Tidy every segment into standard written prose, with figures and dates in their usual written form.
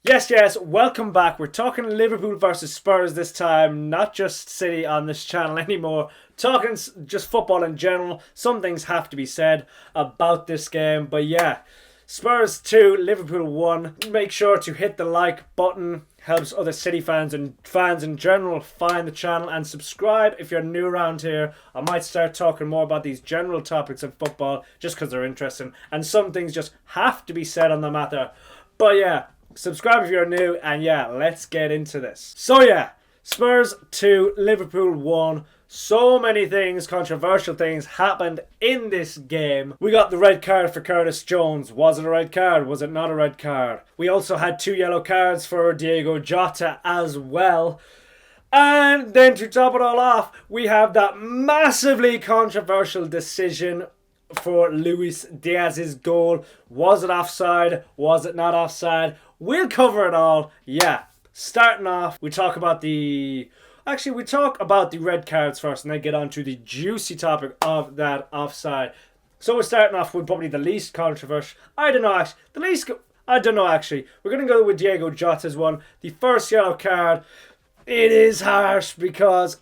Yes, welcome back. We're talking Liverpool versus Spurs this time, not just City on this channel anymore. Talking just football in general. Some things have to be said about this game, but yeah. Spurs 2, Liverpool 1. Make sure to hit the like button. Helps other City fans and fans in general find the channel, and subscribe if you're new around here. I might start talking more about these general topics of football just because they're interesting, and some things just have to be said on the matter. But yeah, subscribe if you're new, and yeah, let's get into this. So yeah, Spurs 2, Liverpool 1. So many things, controversial things happened in this game. We got the red card for Curtis Jones. Was it a red card? Was it not a red card? We also had 2 yellow cards for Diego Jota as well. And then to top it all off, we have that massively controversial decision for Luis Diaz's goal. Was it offside? Was it not offside? We'll cover it all. Yeah. Starting off, we talk about the red cards first, and then get on to the juicy topic of that offside. So we're starting off with probably the least controversial. I don't know actually. We're going to go with Diego Jota's one. The first yellow card. It is harsh because,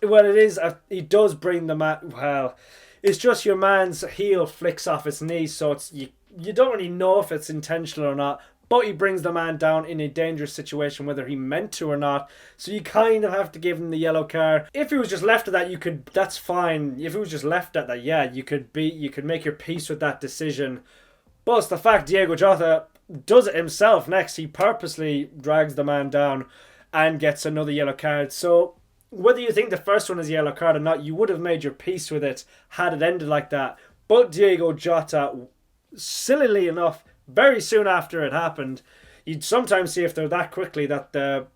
he does bring the man. Well, it's just your man's heel flicks off his knee, so you don't really know if it's intentional or not. But he brings the man down in a dangerous situation, whether he meant to or not. So you kind of have to give him the yellow card. If he was just left at that, that's fine. If it was just left at that, yeah, you could make your peace with that decision. But it's the fact Diego Jota does it himself next. He purposely drags the man down and gets another yellow card. So whether you think the first one is a yellow card or not, you would have made your peace with it had it ended like that. But Diego Jota, sillily enough, very soon after it happened, you'd sometimes see if they're that quickly that the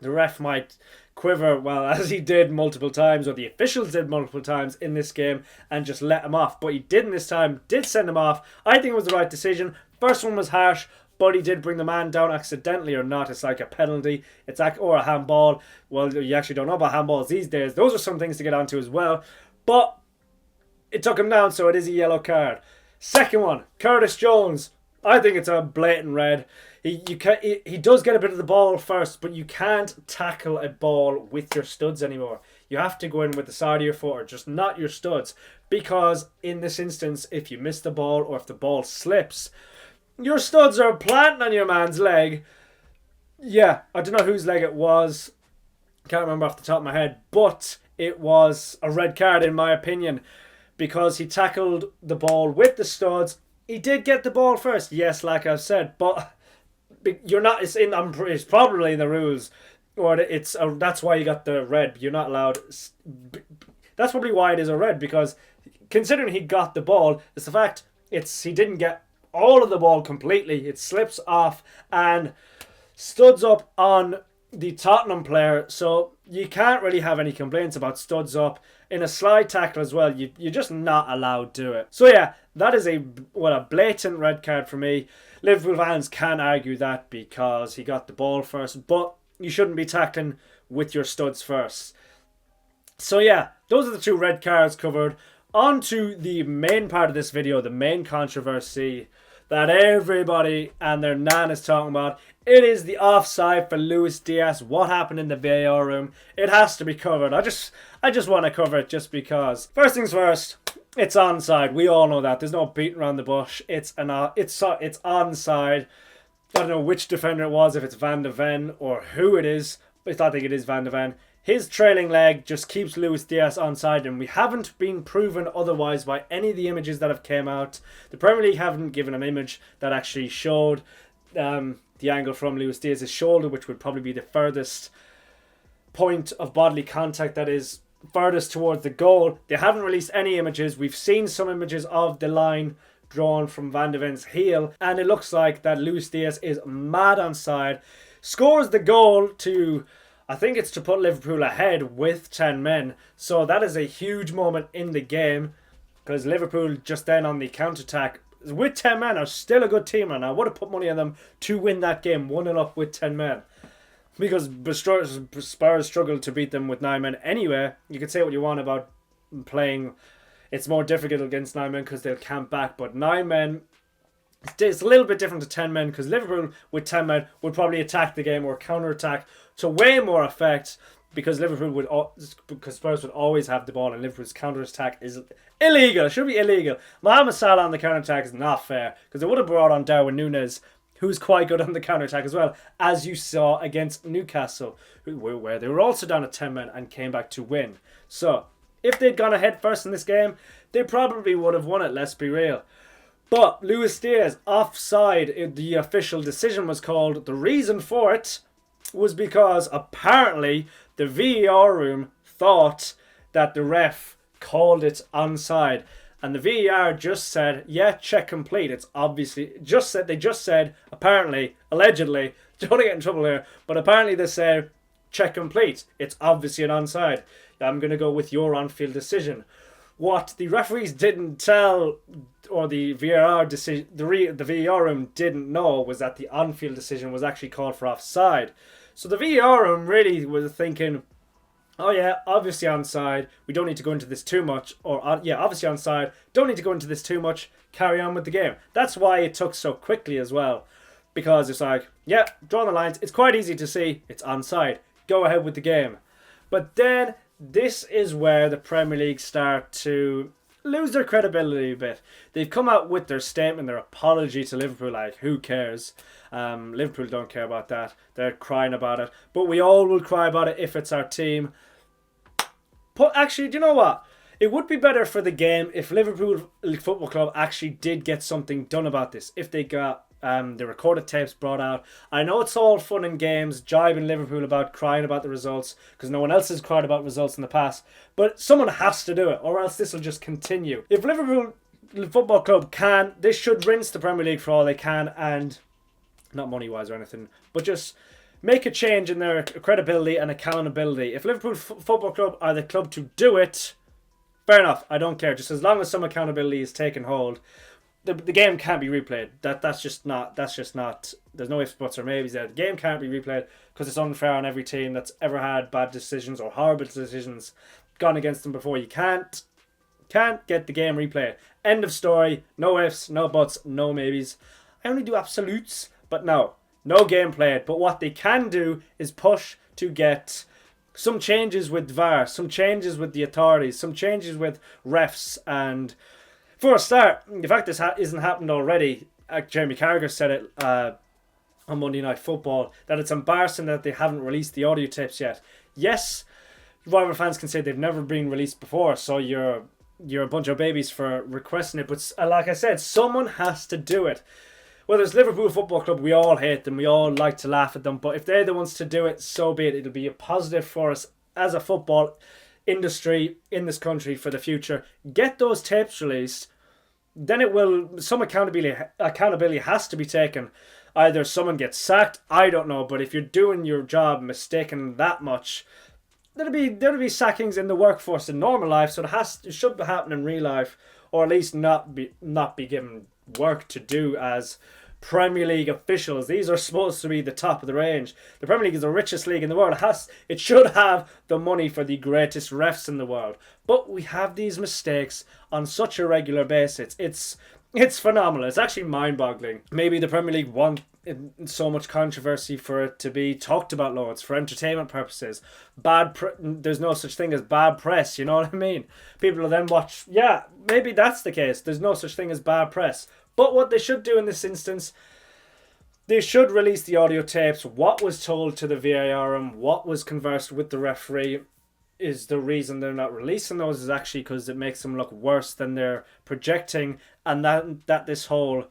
ref might quiver, well, as he did multiple times, or the officials did multiple times in this game, and just let him off. But he didn't this time, did send him off. I think it was the right decision. First one was harsh, but he did bring the man down accidentally or not. It's like a penalty, or a handball. Well, you actually don't know about handballs these days. Those are some things to get onto as well. But it took him down, so it is a yellow card. Second one, Curtis Jones. I think it's a blatant red. He does get a bit of the ball first, but you can't tackle a ball with your studs anymore. You have to go in with the side of your foot, or just not your studs. Because in this instance, if you miss the ball or if the ball slips, your studs are planting on your man's leg. Yeah, I don't know whose leg it was. Can't remember off the top of my head. But it was a red card in my opinion, because he tackled the ball with the studs. He did get the ball first, yes, like I've said, but you're not. It's probably in the rules, or that's why you got the red. You're not allowed. That's probably why it is a red, because considering he got the ball, it's the fact he didn't get all of the ball completely. It slips off and studs up on the Tottenham player, so you can't really have any complaints about studs up. In a slide tackle as well, you're just not allowed to do it. So yeah, that is a blatant red card for me. Liverpool fans can argue that because he got the ball first, but you shouldn't be tackling with your studs first. So yeah, those are the 2 red cards covered. On to the main part of this video, the main controversy that everybody and their nan is talking about. It is the offside for Luis Diaz. What happened in the VAR room? It has to be covered. I just want to cover it just because. First things first, it's onside. We all know that. There's no beating around the bush. It's onside. I don't know which defender it was, if it's Van de Ven or who it is. But I think it is Van de Ven. His trailing leg just keeps Luis Diaz onside, and we haven't been proven otherwise by any of the images that have came out. The Premier League haven't given an image that actually showed the angle from Luis Diaz's shoulder, which would probably be the furthest point of bodily contact that is furthest towards the goal. They haven't released any images. We've seen some images of the line drawn from Van de Ven's heel, and it looks like that Luis Diaz is mad onside. Scores the goal to, I think it's to put Liverpool ahead with 10 men. So that is a huge moment in the game, because Liverpool just then on the counter-attack with 10 men are still a good team, and I would have put money on them to win that game 1-0 up with 10 men. Because Spurs struggled to beat them with 9 men anyway. You could say what you want about playing. It's more difficult against 9 men because they'll camp back, but 9 men It's a little bit different to 10 men because Liverpool with 10 men would probably attack the game or counter attack to way more effect because because Spurs would always have the ball and Liverpool's counter attack is illegal. It should be illegal. Mohamed Salah on the counter attack is not fair because it would have brought on Darwin Núñez, who's quite good on the counter attack as well, as you saw against Newcastle, where they were also down at 10 men and came back to win. So if they'd gone ahead first in this game, they probably would have won it. Let's be real. But Luis Diaz offside, the official decision was called. The reason for it was because apparently the VAR room thought that the ref called it onside. And the VAR just said, yeah, check complete. It's obviously they just said, apparently, allegedly, don't want to get in trouble here, but apparently they said, check complete. It's obviously an onside. I'm going to go with your on-field decision. What the referees didn't tell, or the VAR decision, the VAR room didn't know, was that the on-field decision was actually called for offside. So the VAR room really was thinking, oh yeah, obviously onside. We don't need to go into this too much. Or yeah, obviously onside. Don't need to go into this too much. Carry on with the game. That's why it took so quickly as well, because it's like, yeah, draw the lines. It's quite easy to see. It's onside. Go ahead with the game. But then this is where the Premier League start to lose their credibility a bit. They've come out with their statement, their apology to Liverpool, like, who cares? Liverpool don't care about that. They're crying about it. But we all will cry about it if it's our team. But actually, do you know what? It would be better for the game if Liverpool Football Club actually did get something done about this. If they got the recorded tapes brought out. I know it's all fun and games, jibing Liverpool about crying about the results, because no one else has cried about results in the past. But someone has to do it, or else this will just continue. If Liverpool Football Club can, they should rinse the Premier League for all they can, and not money-wise or anything, but just make a change in their credibility and accountability. If Liverpool Football Club are the club to do it, fair enough, I don't care. Just as long as some accountability is taken hold. The game can't be replayed. That's just not. There's no ifs, buts, or maybes there. The game can't be replayed because it's unfair on every team that's ever had bad decisions or horrible decisions gone against them before. You can't get the game replayed. End of story. No ifs, no buts, no maybes. I only do absolutes, but no game played. But what they can do is push to get some changes with VAR, some changes with the authorities, some changes with refs. And for a start, the fact this isn't happened already, Jamie Carragher said it on Monday Night Football, that it's embarrassing that they haven't released the audio tapes yet. Yes, rival fans can say they've never been released before, so you're a bunch of babies for requesting it. But like I said, someone has to do it. Whether it's Liverpool Football Club, we all hate them, we all like to laugh at them, but if they're the ones to do it, so be it. It'll be a positive for us as a football industry in this country for the future. Get those tapes released, then it will, some accountability has to be taken. Either someone gets sacked, I don't know, but if you're doing your job mistaken that much, there'll be sackings in the workforce in normal life, so it should happen in real life, or at least not be given work to do as Premier League officials. These are supposed to be the top of the range. The Premier League is the richest league in the world. It should have the money for the greatest refs in the world. But we have these mistakes on such a regular basis. It's phenomenal. It's actually mind-boggling. Maybe the Premier League want so much controversy for it to be talked about loads for entertainment purposes. There's no such thing as bad press, you know what I mean? People will then watch, yeah, maybe that's the case. There's no such thing as bad press. But what they should do in this instance, they should release the audio tapes. What was told to the VAR room, what was conversed with the referee, is the reason they're not releasing those is actually because it makes them look worse than they're projecting, and that this whole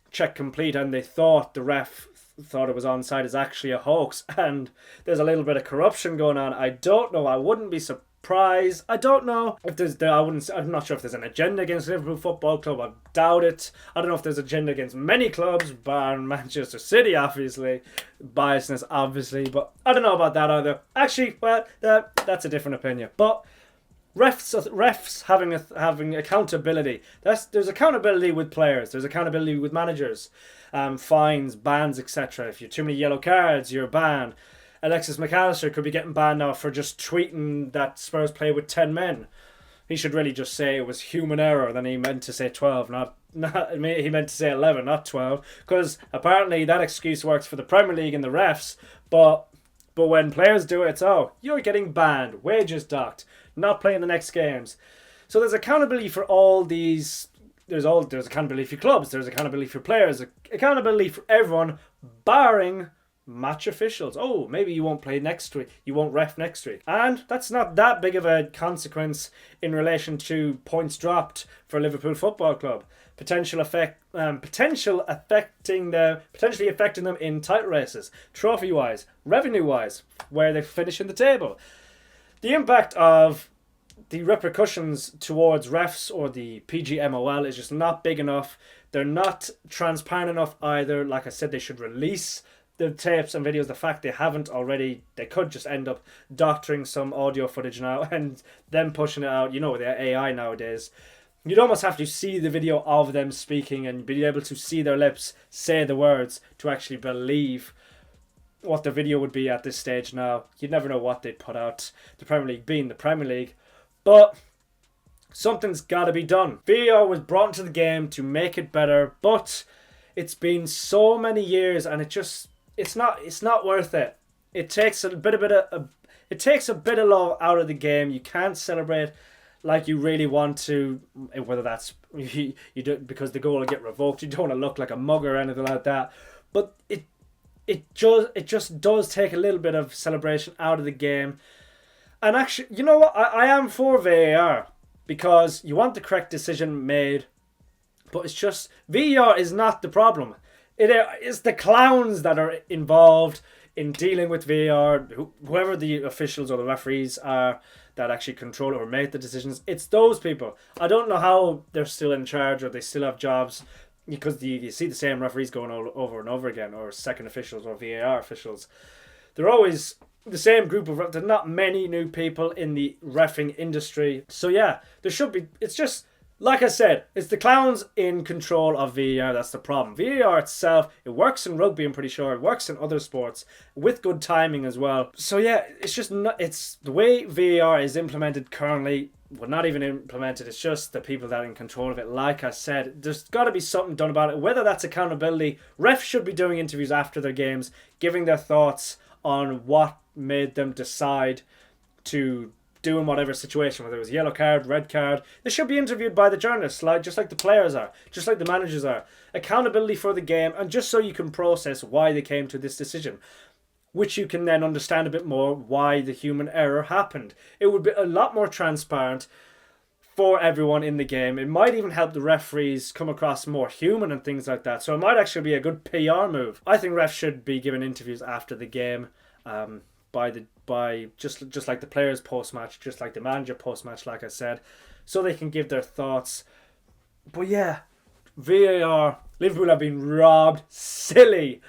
check complete and they thought the ref thought it was onside is actually a hoax, and there's a little bit of corruption going on. I don't know. I wouldn't be surprised. I don't know if I'm not sure if there's an agenda against Liverpool Football Club. I doubt it. I don't know if there's an agenda against many clubs, bar Manchester City, obviously. Biasness, obviously. But I don't know about that either. Actually, well, that's a different opinion. But refs having accountability. There's accountability with players. There's accountability with managers. Fines, bans, etc. If you have too many yellow cards, you're banned. Alexis McAllister could be getting banned now for just tweeting that Spurs play with 10 men. He should really just say it was human error. Then he meant to say 12, he meant to say 11, not 12. Because apparently that excuse works for the Premier League and the refs. But when players do it, it's, oh, you're getting banned, wages docked, not playing the next games. So there's accountability for all these. There's accountability for clubs. There's accountability for players. Accountability for everyone, barring match officials. Oh, maybe you won't play next week. You won't ref next week. And that's not that big of a consequence in relation to points dropped for Liverpool Football Club. Potentially affecting them in title races, trophy-wise, revenue-wise, where they finish in the table. The impact of the repercussions towards refs or the PGMOL is just not big enough. They're not transparent enough either. Like I said, they should release the tapes and videos. The fact they haven't already, they could just end up doctoring some audio footage now and then pushing it out. You know, the AI nowadays, you'd almost have to see the video of them speaking and be able to see their lips say the words to actually believe what the video would be at this stage now. You'd never know what they'd put out, the Premier League being the Premier League. But something's got to be done. VAR was brought into the game to make it better, but it's been so many years and it's not worth it. It takes a bit of love out of the game. You can't celebrate like you really want to, whether that's you do because the goal will get revoked. You don't want to look like a mug or anything like that. But it just does take a little bit of celebration out of the game. And actually, you know what? I am for VAR because you want the correct decision made. But it's just, VAR is not the problem. It is the clowns that are involved in dealing with VAR, whoever the officials or the referees are that actually control it or make the decisions. It's those people. I don't know how they're still in charge or they still have jobs, because you see the same referees going over and over again, or second officials or VAR officials. They're always the same group of. There's not many new people in the reffing industry. So yeah, there should be. It's just, like I said, it's the clowns in control of VAR that's the problem. VAR itself, it works in rugby, I'm pretty sure. It works in other sports with good timing as well. So yeah, it's just not. It's the way VAR is implemented currently. Well, not even implemented. It's just the people that are in control of it. Like I said, there's got to be something done about it. Whether that's accountability, refs should be doing interviews after their games, giving their thoughts on what made them decide to do in whatever situation, whether it was yellow card, red card. They should be interviewed by the journalists, just like the players are, just like the managers are. Accountability for the game, and just so you can process why they came to this decision, which you can then understand a bit more why the human error happened. It would be a lot more transparent for everyone in the game. It might even help the referees come across more human and things like that. So it might actually be a good PR move. I think refs should be given interviews after the game, by just like the players post match, just like the manager post match, like I said, so they can give their thoughts. But yeah, VAR, Liverpool have been robbed silly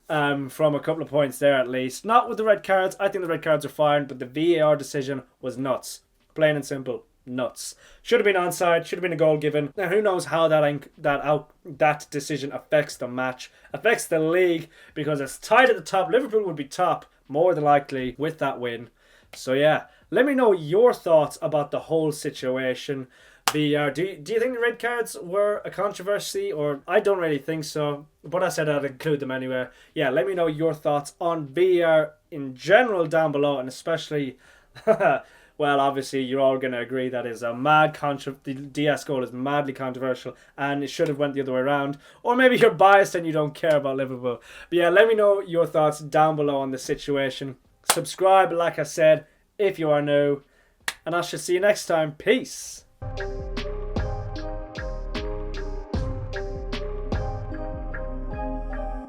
from a couple of points there at least. Not with the red cards. I think the red cards are fine, but the VAR decision was nuts. Plain and simple, nuts. Should have been onside. Should have been a goal given. Now who knows how that decision affects the match, affects the league, because it's tied at the top. Liverpool would be top more than likely with that win. So yeah, let me know your thoughts about the whole situation. Do you think the red cards were a controversy? Or I don't really think so, but I said I'd include them anyway. Yeah, let me know your thoughts on VAR in general down below, and especially well, obviously you're all going to agree that is a mad the DS goal is madly controversial and it should have went the other way around. Or maybe you're biased and you don't care about Liverpool. But yeah, let me know your thoughts down below on the situation. Subscribe, like I said, if you are new. And I shall see you next time. Peace.